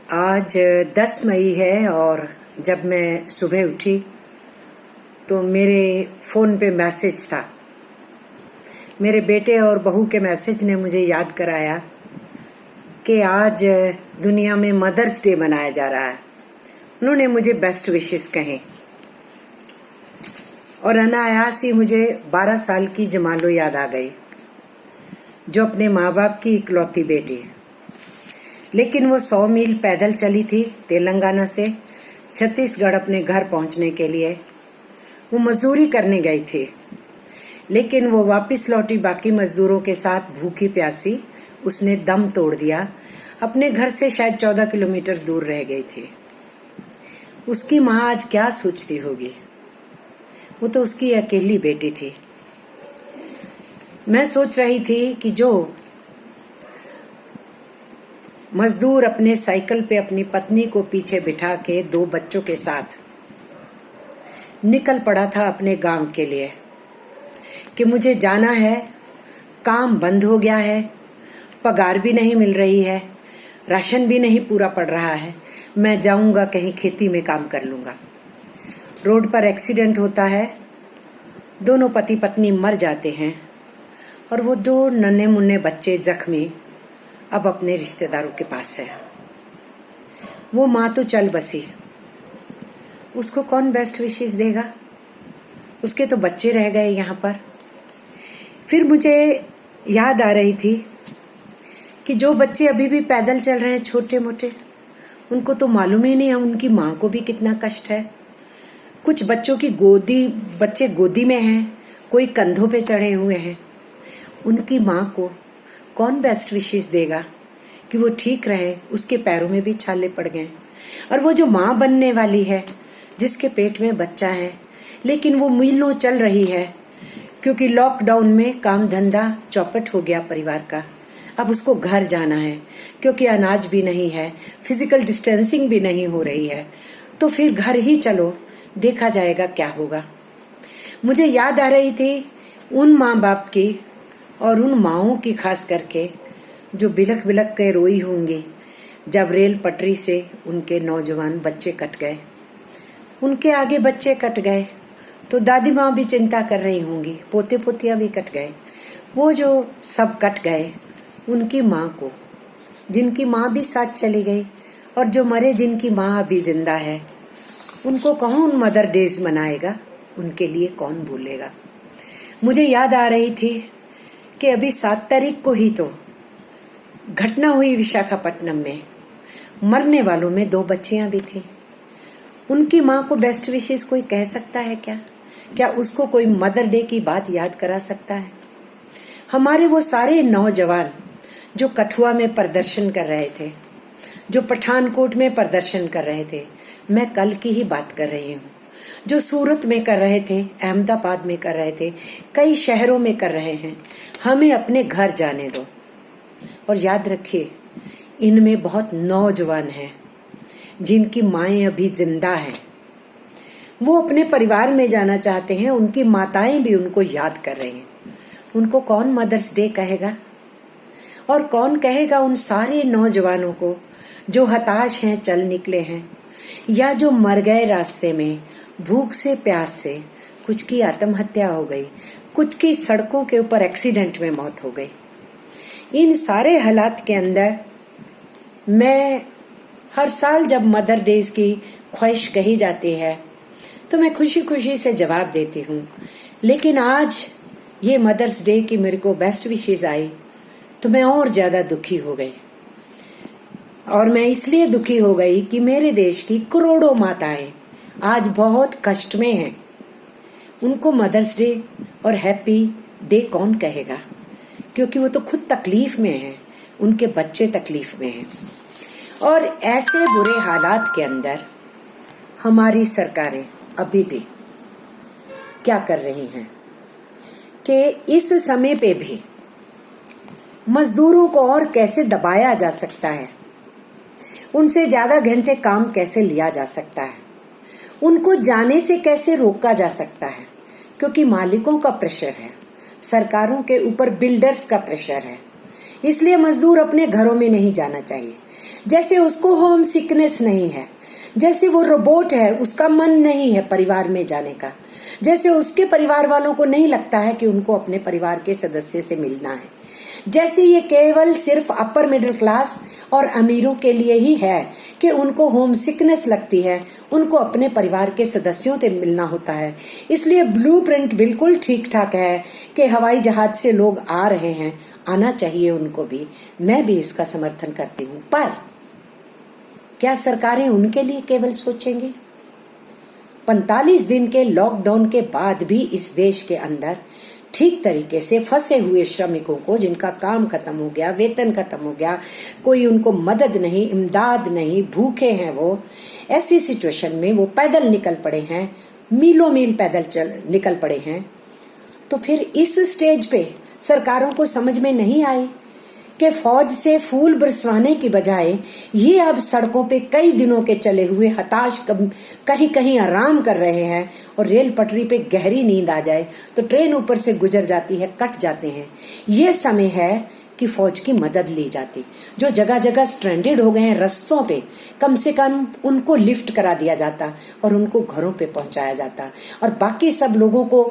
आज 10 मई है और जब मैं सुबह उठी तो मेरे फ़ोन पे मैसेज था। मेरे बेटे और बहू के मैसेज ने मुझे याद कराया कि आज दुनिया में मदर्स डे मनाया जा रहा है। उन्होंने मुझे बेस्ट विशेस कहे और अनायास ही मुझे 12 साल की जमालो याद आ गई, जो अपने माँ बाप की इकलौती बेटी है। लेकिन वो 100 मील पैदल चली थी तेलंगाना से छत्तीसगढ़ अपने घर पहुंचने के लिए। वो मजदूरी करने गई थी, लेकिन वो वापस लौटी बाकी मजदूरों के साथ भूखी प्यासी। उसने दम तोड़ दिया। अपने घर से शायद 14 किलोमीटर दूर रह गई थी। उसकी माँ आज क्या सोचती होगी। वो तो उसकी अकेली बेटी थी। मैं सोच रही थी कि जो मजदूर अपने साइकिल पे अपनी पत्नी को पीछे बिठा के 2 बच्चों के साथ निकल पड़ा था अपने गांव के लिए कि मुझे जाना है, काम बंद हो गया है, पगार भी नहीं मिल रही है, राशन भी नहीं पूरा पड़ रहा है, मैं जाऊंगा कहीं खेती में काम कर लूंगा। रोड पर एक्सीडेंट होता है, दोनों पति पत्नी मर जाते हैं और वो 2 नन्हे मुन्ने बच्चे जख्मी अब अपने रिश्तेदारों के पास है। वो माँ तो चल बसी, उसको कौन बेस्ट विशेस देगा। उसके तो बच्चे रह गए यहाँ पर। फिर मुझे याद आ रही थी कि जो बच्चे अभी भी पैदल चल रहे हैं छोटे मोटे, उनको तो मालूम ही नहीं है उनकी माँ को भी कितना कष्ट है। कुछ बच्चों की बच्चे गोदी में हैं, कोई कंधों पे चढ़े हुए हैं। उनकी माँ को कौन बेस्ट विशेस देगा कि वो ठीक रहे। उसके पैरों में भी छाले पड़ गए। और वो जो माँ बनने वाली है, जिसके पेट में बच्चा है, लेकिन वो मीलों चल रही है क्योंकि लॉकडाउन में काम धंधा चौपट हो गया परिवार का। अब उसको घर जाना है क्योंकि अनाज भी नहीं है, फिजिकल डिस्टेंसिंग भी नहीं हो रही है। तो फिर घर ही चलो, देखा जाएगा क्या होगा। मुझे याद आ रही थी उन माँ बाप की और उन माओं की, खास करके जो बिलख बिलख के रोई होंगी जब रेल पटरी से उनके नौजवान बच्चे कट गए। उनके आगे बच्चे कट गए तो दादी माँ भी चिंता कर रही होंगी, पोते पोतियाँ भी कट गए। वो जो सब कट गए, उनकी माँ को, जिनकी माँ भी साथ चली गई, और जो मरे जिनकी माँ अभी जिंदा है, उनको कौन मदर डेज मनाएगा, उनके लिए कौन भूलेगा। मुझे याद आ रही थी कि अभी 7 तारीख को ही तो घटना हुई विशाखापट्टनम में। मरने वालों में 2 बच्चियां भी थी। उनकी माँ को बेस्ट विशेस कोई कह सकता है क्या? क्या उसको कोई मदर डे की बात याद करा सकता है? हमारे वो सारे नौजवान जो कठुआ में प्रदर्शन कर रहे थे, जो पठानकोट में प्रदर्शन कर रहे थे, मैं कल की ही बात कर रही हूँ, जो सूरत में कर रहे थे, अहमदाबाद में कर रहे थे, कई शहरों में कर रहे हैं। हमें अपने घर जाने दो। और याद रखिए, इनमें बहुत नौजवान हैं जिनकी माएं अभी जिंदा हैं। वो अपने परिवार में जाना चाहते हैं। उनकी माताएं भी उनको याद कर रही हैं। उनको कौन मदर्स डे कहेगा? और कौन कहेगा उन सारे नौजवानों को जो हताश हैं, चल निकले हैं, या जो मर गए रास्ते में भूख से, प्यास से। कुछ की आत्महत्या हो गई, कुछ की सड़कों के ऊपर एक्सीडेंट में मौत हो गई। इन सारे हालात के अंदर मैं हर साल जब मदर डेज की ख्वाहिश कही जाती है तो मैं खुशी खुशी से जवाब देती हूँ। लेकिन आज ये मदर्स डे की मेरे को बेस्ट विशेस आई तो मैं और ज्यादा दुखी हो गई। और मैं इसलिए दुखी हो गई कि मेरे देश की करोड़ों माताएं आज बहुत कष्ट में हैं। उनको मदर्स डे और हैप्पी डे कौन कहेगा? क्योंकि वो तो खुद तकलीफ में है, उनके बच्चे तकलीफ में हैं। और ऐसे बुरे हालात के अंदर हमारी सरकारें अभी भी क्या कर रही हैं कि इस समय पे भी मजदूरों को और कैसे दबाया जा सकता है, उनसे ज्यादा घंटे काम कैसे लिया जा सकता है, उनको जाने से कैसे रोका जा सकता है। क्योंकि मालिकों का प्रेशर है, सरकारों के ऊपर बिल्डर्स का प्रेशर है, इसलिए मजदूर अपने घरों में नहीं जाना चाहिए। जैसे उसको होम सिकनेस नहीं है, जैसे वो रोबोट है, उसका मन नहीं है परिवार में जाने का, जैसे उसके परिवार वालों को नहीं लगता है कि उनको अपने परिवार के सदस्य से मिलना है, जैसे ये केवल सिर्फ अपर मिडिल क्लास और अमीरों के लिए ही है कि उनको होम सिकनेस लगती है, उनको अपने परिवार के सदस्यों से मिलना होता है। इसलिए ब्लूप्रिंट बिल्कुल ठीक ठाक है कि हवाई जहाज से लोग आ रहे हैं, आना चाहिए उनको भी, मैं भी इसका समर्थन करती हूँ। पर क्या सरकारें उनके लिए केवल सोचेंगी? 45 दिन के लॉकडाउन के बाद भी इस देश के अंदर ठीक तरीके से फंसे हुए श्रमिकों को, जिनका काम खत्म हो गया, वेतन खत्म हो गया, कोई उनको मदद नहीं, इमदाद नहीं, भूखे हैं वो, ऐसी सिचुएशन में वो पैदल निकल पड़े हैं, मीलों मील पैदल निकल पड़े हैं। तो फिर इस स्टेज पे सरकारों को समझ में नहीं आई कि फौज से फूल बरसवाने की बजाय ये अब सड़कों पे कई दिनों के चले हुए हताश कहीं कहीं आराम कर रहे हैं, और रेल पटरी पे गहरी नींद आ जाए तो ट्रेन ऊपर से गुजर जाती है, कट जाते हैं। ये समय है कि फौज की मदद ली जाती। जो जगह जगह स्ट्रैंडेड हो गए हैं रस्तों पे, कम से कम उनको लिफ्ट करा दिया जाता और उनको घरों पे पहुंचाया जाता, और बाकी सब लोगों को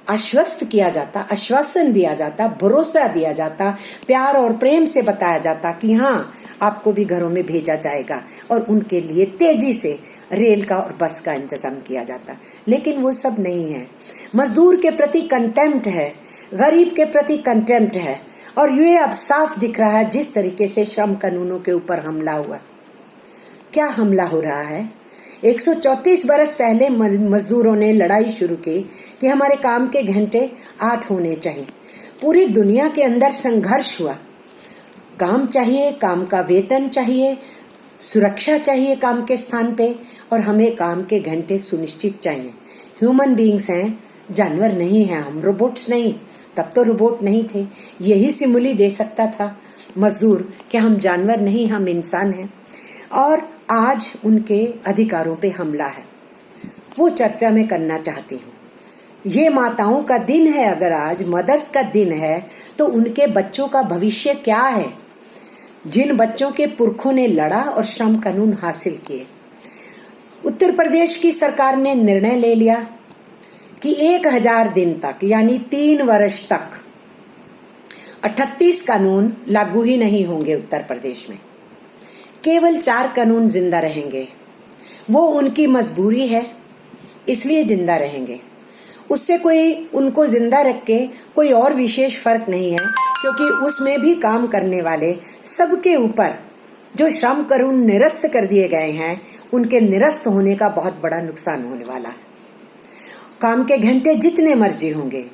आश्वस्त किया जाता, आश्वासन दिया जाता, भरोसा दिया जाता, प्यार और प्रेम से बताया जाता कि हाँ, आपको भी घरों में भेजा जाएगा, और उनके लिए तेजी से रेल का और बस का इंतजाम किया जाता। लेकिन वो सब नहीं है। मजदूर के प्रति कंटेम्प्ट है, गरीब के प्रति कंटेम्प्ट है, और ये अब साफ दिख रहा है जिस तरीके से श्रम कानूनों के ऊपर हमला हुआ। क्या हमला हो रहा है? 134 बरस पहले मजदूरों ने लड़ाई शुरू की कि हमारे काम के घंटे 8 होने चाहिए। पूरी दुनिया के अंदर संघर्ष हुआ। काम चाहिए, काम का वेतन चाहिए, सुरक्षा चाहिए काम के स्थान पे, और हमें काम के घंटे सुनिश्चित चाहिए। ह्यूमन बीइंग्स हैं, जानवर नहीं हैं हम, रोबोट्स नहीं। तब तो रोबोट नहीं थे, यही सिमुली दे सकता था मजदूर कि हम जानवर नहीं, हम इंसान हैं। और आज उनके अधिकारों पे हमला है, वो चर्चा मैं करना चाहती हूँ। ये माताओं का दिन है, अगर आज मदर्स का दिन है तो उनके बच्चों का भविष्य क्या है, जिन बच्चों के पुरखों ने लड़ा और श्रम कानून हासिल किए। उत्तर प्रदेश की सरकार ने निर्णय ले लिया कि 1000 दिन तक, यानी 3 वर्ष तक 38 कानून लागू ही नहीं होंगे उत्तर प्रदेश में, केवल 4 कानून जिंदा रहेंगे। वो उनकी मजबूरी है, इसलिए जिंदा रहेंगे। उससे कोई उनको जिंदा रख के कोई और विशेष फर्क नहीं है, क्योंकि उसमें भी काम करने वाले सबके ऊपर जो श्रम कानून निरस्त कर दिए गए हैं, उनके निरस्त होने का बहुत बड़ा नुकसान होने वाला है। काम के घंटे जितने मर्जी होंगे,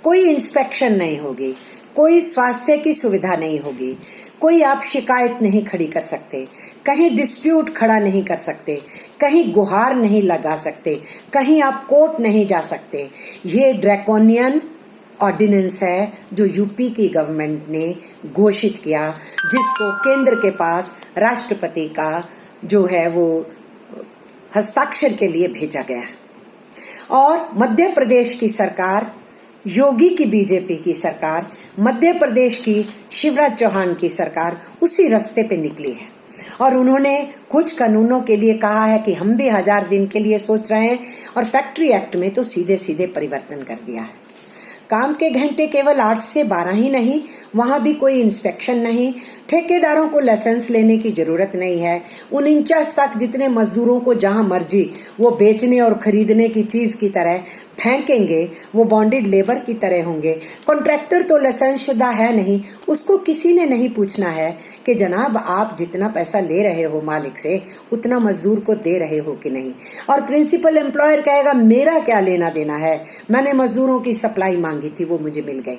कोई इंस्पेक्शन नहीं होगी, कोई स्वास्थ्य की सुविधा नहीं होगी, कोई आप शिकायत नहीं खड़ी कर सकते, कहीं डिस्प्यूट खड़ा नहीं कर सकते, कहीं गुहार नहीं लगा सकते, कहीं आप कोर्ट नहीं जा सकते। ये ड्रैकोनियन ऑर्डिनेंस है जो यूपी की गवर्नमेंट ने घोषित किया, जिसको केंद्र के पास राष्ट्रपति का जो है वो हस्ताक्षर के लिए भेजा गया। और मध्य प्रदेश की सरकार, योगी की बीजेपी की सरकार, मध्य प्रदेश की शिवराज चौहान की सरकार उसी रास्ते पे निकली है, और उन्होंने कुछ कानूनों के लिए कहा है कि हम भी 1000 दिन के लिए सोच रहे हैं, और फैक्ट्री एक्ट में तो सीधे सीधे परिवर्तन कर दिया है। काम के घंटे केवल 8 से 12 ही नहीं, वहां भी कोई इंस्पेक्शन नहीं, ठेकेदारों को लाइसेंस लेने की जरूरत नहीं है। 49 तक जितने मजदूरों को जहां मर्जी वो बेचने और खरीदने की चीज की तरह फेंकेंगे, वो बॉन्डेड लेबर की तरह होंगे। कॉन्ट्रैक्टर तो लाइसेंस शुदा है नहीं, उसको किसी ने नहीं पूछना है कि जनाब आप जितना पैसा ले रहे हो मालिक से, उतना मजदूर को दे रहे हो कि नहीं। और प्रिंसिपल एम्प्लॉयर कहेगा मेरा क्या लेना देना है, मैंने मजदूरों की सप्लाई मांगी थी, वो मुझे मिल गई।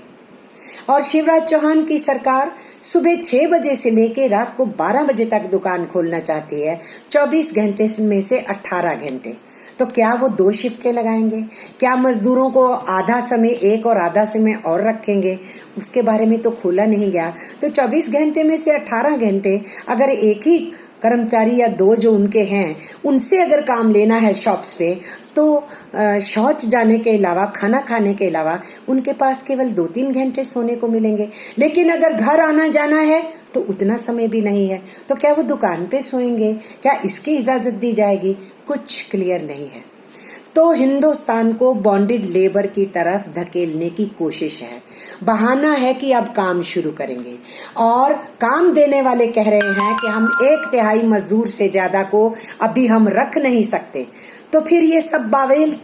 और शिवराज चौहान की सरकार सुबह 6 बजे से लेके रात को 12 बजे तक दुकान खोलना चाहती है, 24 घंटे में से 18 घंटे। तो क्या वो 2 शिफ्टें लगाएंगे? क्या मजदूरों को आधा समय एक और आधा समय और रखेंगे? उसके बारे में तो खोला नहीं गया। तो 24 घंटे में से 18 घंटे अगर एक ही कर्मचारी या 2 जो उनके हैं उनसे अगर काम लेना है शॉप्स पे, तो शौच जाने के अलावा, खाना खाने के अलावा उनके पास केवल 2-3 घंटे सोने को मिलेंगे। लेकिन अगर घर आना जाना है तो उतना समय भी नहीं है, तो क्या वो दुकान पे सोएंगे? क्या इसकी इजाजत दी जाएगी? कुछ क्लियर नहीं है। तो हिंदुस्तान को बॉन्डेड लेबर की तरफ धकेलने की कोशिश है। बहाना है कि अब काम शुरू करेंगे, और काम देने वाले कह रहे हैं कि हम 1/3 मजदूर से ज्यादा को अभी हम रख नहीं सकते। तो फिर ये सब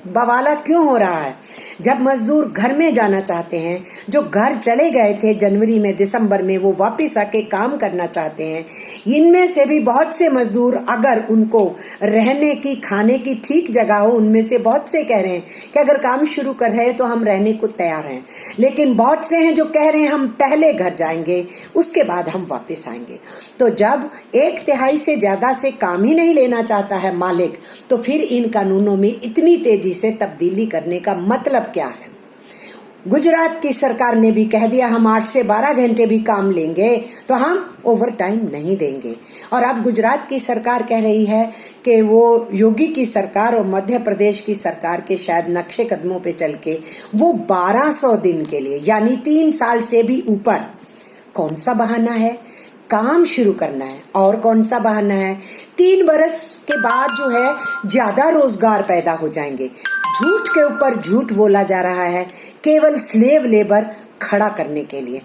बवाला क्यों हो रहा है? जब मजदूर घर में जाना चाहते हैं, जो घर चले गए थे जनवरी में, दिसंबर में, वो वापस आके काम करना चाहते हैं। इनमें से भी बहुत से मजदूर, अगर उनको रहने की, खाने की ठीक जगह हो, उनमें से बहुत से कह रहे हैं कि अगर काम शुरू कर रहे हैं तो हम रहने को तैयार हैं। लेकिन बहुत से हैं जो कह रहे हैं हम पहले घर जाएंगे, उसके बाद हम वापस आएंगे। तो जब 1/3 से ज्यादा से काम ही नहीं लेना चाहता है मालिक, तो फिर इन कानूनों में इतनी तेजी से तब्दीली करने का मतलब क्या है? गुजरात की सरकार ने भी कह दिया हम 8 से 12 घंटे भी काम लेंगे तो हम ओवर टाइम नहीं देंगे। और अब गुजरात की सरकार कह रही है कि वो योगी की सरकार और मध्य प्रदेश की सरकार के शायद नक्शे कदमों पे चल के वो 1200 दिन के लिए, यानी 3 साल से भी ऊपर, कौन सा बहाना है? काम शुरू करना है। और कौन सा बहाना है? 3 बरस के बाद जो है ज्यादा रोजगार पैदा हो जाएंगे। झूठ के ऊपर झूठ बोला जा रहा है, केवल स्लेव लेबर खड़ा करने के लिए।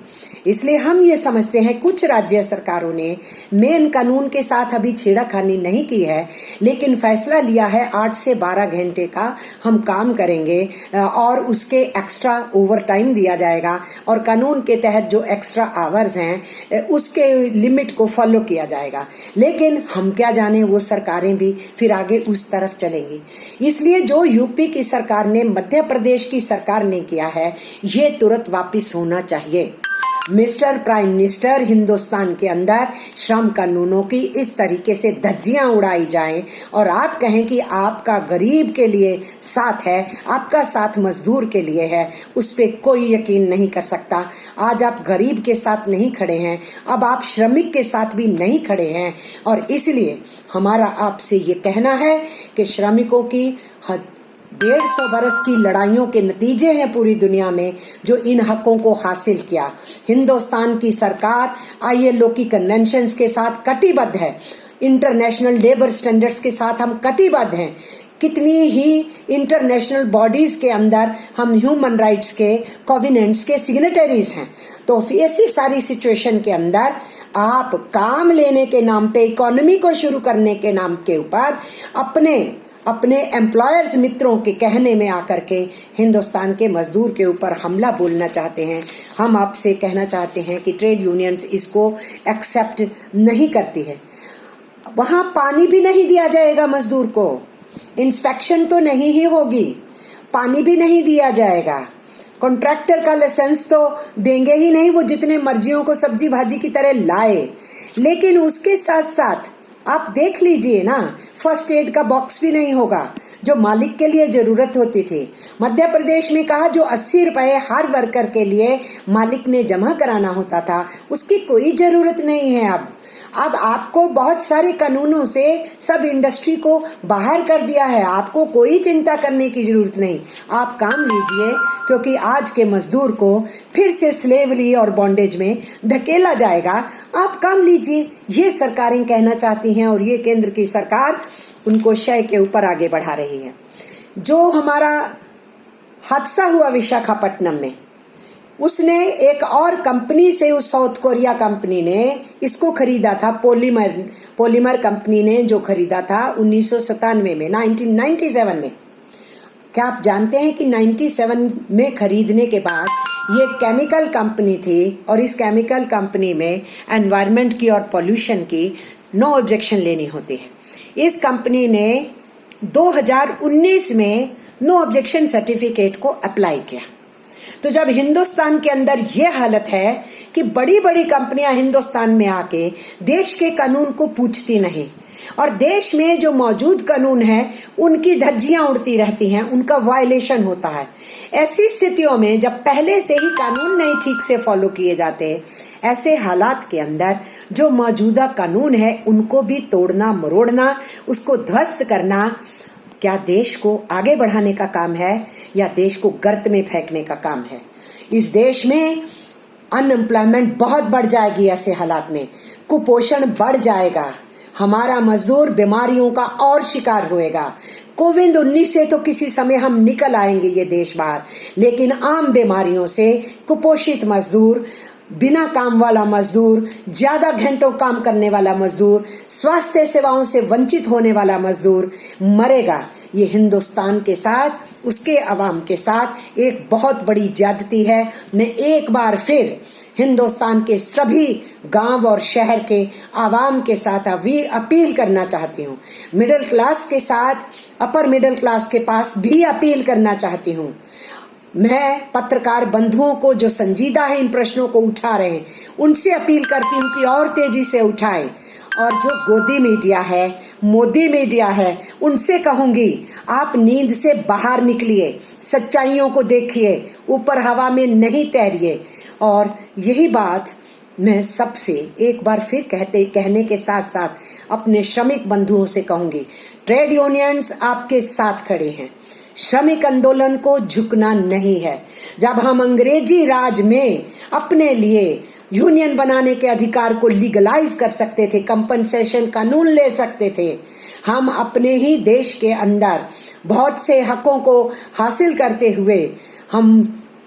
इसलिए हम ये समझते हैं कुछ राज्य सरकारों ने मेन कानून के साथ अभी छेड़खानी नहीं की है, लेकिन फैसला लिया है 8 से 12 घंटे का हम काम करेंगे और उसके एक्स्ट्रा ओवर टाइम दिया जाएगा, और कानून के तहत जो एक्स्ट्रा आवर्स हैं उसके लिमिट को फॉलो किया जाएगा। लेकिन हम क्या जाने, वो सरकारें भी फिर आगे उस तरफ चलेंगी। इसलिए जो यूपी की सरकार ने, मध्य प्रदेश की सरकार ने किया है, ये तुरंत वापिस होना चाहिए। मिस्टर प्राइम मिनिस्टर, हिंदुस्तान के अंदर श्रम कानूनों की इस तरीके से धज्जियां उड़ाई जाएं और आप कहें कि आपका गरीब के लिए साथ है, आपका साथ मजदूर के लिए है, उस पे कोई यकीन नहीं कर सकता। आज आप गरीब के साथ नहीं खड़े हैं, अब आप श्रमिक के साथ भी नहीं खड़े हैं। और इसलिए हमारा आपसे ये कहना है कि श्रमिकों की 150 बरस की लड़ाइयों के नतीजे हैं पूरी दुनिया में जो इन हकों को हासिल किया। हिंदुस्तान की सरकार ILO की कन्वेंशंस के साथ कटिबद्ध है, इंटरनेशनल लेबर स्टैंडर्ड्स के साथ हम कटिबद्ध हैं। कितनी ही इंटरनेशनल बॉडीज के अंदर हम ह्यूमन राइट्स के कॉवेनेंट्स के सिग्नेटरीज हैं। तो ऐसी सारी सिचुएशन के अंदर आप काम लेने के नाम पे, इकोनॉमी को शुरू करने के नाम के ऊपर अपने एम्प्लॉयर्स मित्रों के कहने में आकर के हिंदुस्तान के मजदूर के ऊपर हमला बोलना चाहते हैं। हम आपसे कहना चाहते हैं कि ट्रेड यूनियंस इसको एक्सेप्ट नहीं करती है। वहां पानी भी नहीं दिया जाएगा मजदूर को, इंस्पेक्शन तो नहीं ही होगी, पानी भी नहीं दिया जाएगा, कॉन्ट्रैक्टर का लाइसेंस तो देंगे ही नहीं, वो जितने मर्जियों को सब्जी भाजी की तरह लाए। लेकिन उसके साथ साथ आप देख लीजिए ना, फर्स्ट एड का बॉक्स भी नहीं होगा जो मालिक के लिए जरूरत होती थी। मध्य प्रदेश में कहा जो 80 रुपए हर वर्कर के लिए मालिक ने जमा कराना होता था, उसकी कोई जरूरत नहीं है। अब आपको बहुत सारे कानूनों से सब इंडस्ट्री को बाहर कर दिया है, आपको कोई चिंता करने की जरूरत नहीं। आप काम लीजिए, क्योंकि आज के मजदूर को फिर से स्लेवरी और बॉन्डेज में धकेला जाएगा। आप काम लीजिए, ये सरकारें कहना चाहती हैं, और ये केंद्र की सरकार उनको शय के ऊपर आगे बढ़ा रही है। जो हमारा हादसा हुआ विशाखापट्टनम में, उसने एक और कंपनी से, उस साउथ कोरिया कंपनी ने इसको खरीदा था, पॉलीमर कंपनी ने जो खरीदा था 1997 में, 1997 में। क्या आप जानते हैं कि 97 में खरीदने के बाद ये केमिकल कंपनी थी, और इस केमिकल कंपनी में एनवायरनमेंट की और पोल्यूशन की नो ऑब्जेक्शन लेनी होती है। इस कंपनी ने 2019 में नो ऑब्जेक्शन सर्टिफिकेट को अप्लाई किया। तो जब हिंदुस्तान के अंदर ये हालत है कि बड़ी बड़ी कंपनियां हिंदुस्तान में आके देश के कानून को पूछती नहीं, और देश में जो मौजूद कानून है उनकी धज्जियां उड़ती रहती हैं, उनका वायलेशन होता है। ऐसी स्थितियों में जब पहले से ही कानून नहीं ठीक से फॉलो किए जाते, ऐसे हालात के अंदर जो मौजूदा कानून है उनको भी तोड़ना मरोड़ना, उसको ध्वस्त करना, क्या देश को आगे बढ़ाने का काम है या देश को गर्त में फेंकने का काम है? इस देश में अनएम्प्लॉयमेंट बहुत बढ़ जाएगी ऐसे हालात में, कुपोषण बढ़ जाएगा, हमारा मजदूर बीमारियों का और शिकार होएगा। कोविड-19 से तो किसी समय हम निकल आएंगे ये देश बाहर, लेकिन आम बीमारियों से कुपोषित मजदूर, बिना काम वाला मजदूर, ज्यादा घंटों काम करने वाला मजदूर, स्वास्थ्य सेवाओं से वंचित होने वाला मजदूर मरेगा। ये हिंदुस्तान के साथ, उसके अवाम के साथ एक बहुत बड़ी ज्यादती है। मैं एक बार फिर हिंदुस्तान के सभी गांव और शहर के आवाम के साथ अपील करना चाहती हूँ। मिडिल क्लास के साथ अपर मिडिल क्लास के पास भी अपील करना चाहती हूँ। मैं पत्रकार बंधुओं को जो संजीदा है इन प्रश्नों को उठा रहे हैं, उनसे अपील करती हूँ कि और तेजी से उठाएं। और जो गोदी मीडिया है, मोदी मीडिया है, उनसे कहूंगी आप नींद से बाहर निकलिए, सच्चाइयों को देखिए, ऊपर हवा में नहीं तैरिए। और यही बात मैं सबसे एक बार फिर कहने के साथ साथ अपने श्रमिक बंधुओं से कहूंगी, ट्रेड यूनियंस आपके साथ खड़े हैं। श्रमिक आंदोलन को झुकना नहीं है। जब हम अंग्रेजी राज में अपने लिए यूनियन बनाने के अधिकार को लीगलाइज कर सकते थे, कंपनसेशन कानून ले सकते थे, हम अपने ही देश के अंदर बहुत से हकों को हासिल करते हुए हम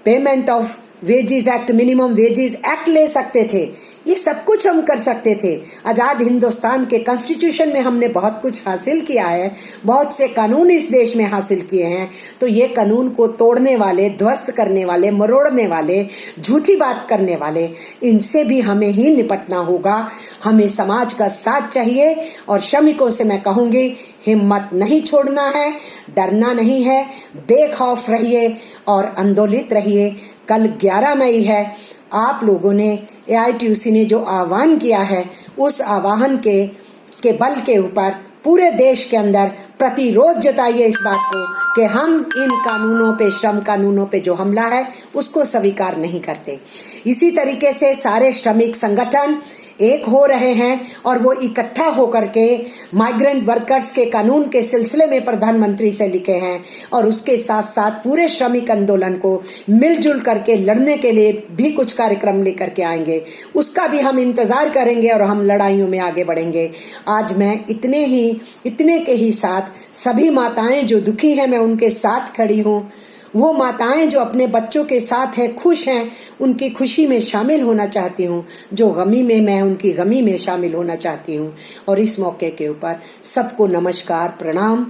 payment of wages act, minimum wages act ले सकते थे। ये सब कुछ हम कर सकते थे। आजाद हिंदुस्तान के कॉन्स्टिट्यूशन में हमने बहुत कुछ हासिल किया है, बहुत से कानून इस देश में हासिल किए हैं। तो ये कानून को तोड़ने वाले, ध्वस्त करने वाले, मरोड़ने वाले, झूठी बात करने वाले, इनसे भी हमें ही निपटना होगा। हमें समाज का साथ चाहिए। और श्रमिकों से मैं कहूंगी, हिम्मत नहीं छोड़ना है, डरना नहीं है, बेखौफ रहिए और आंदोलित रहिए। कल 11 मई है। आप लोगों ने, AITUC ने जो आह्वान किया है, उस आह्वान के बल के ऊपर पूरे देश के अंदर प्रतिरोध जताइए इस बात को कि हम इन कानूनों पे, श्रम कानूनों पे जो हमला है उसको स्वीकार नहीं करते। इसी तरीके से सारे श्रमिक संगठन एक हो रहे हैं और वो इकट्ठा होकर के माइग्रेंट वर्कर्स के कानून के सिलसिले में प्रधानमंत्री से लिखे हैं। और उसके साथ साथ पूरे श्रमिक आंदोलन को मिलजुल करके लड़ने के लिए भी कुछ कार्यक्रम लेकर के आएंगे। उसका भी हम इंतजार करेंगे और हम लड़ाइयों में आगे बढ़ेंगे। आज मैं इतने के ही साथ सभी माताएं जो दुखी हैं, मैं उनके साथ खड़ी हूँ। वो माताएं जो अपने बच्चों के साथ हैं, खुश हैं, उनकी खुशी में शामिल होना चाहती हूँ। जो गमी में, मैं उनकी गमी में शामिल होना चाहती हूँ। और इस मौके के ऊपर सबको नमस्कार, प्रणाम,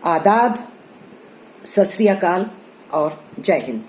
आदाब, सत श्री अकाल और जय हिंद।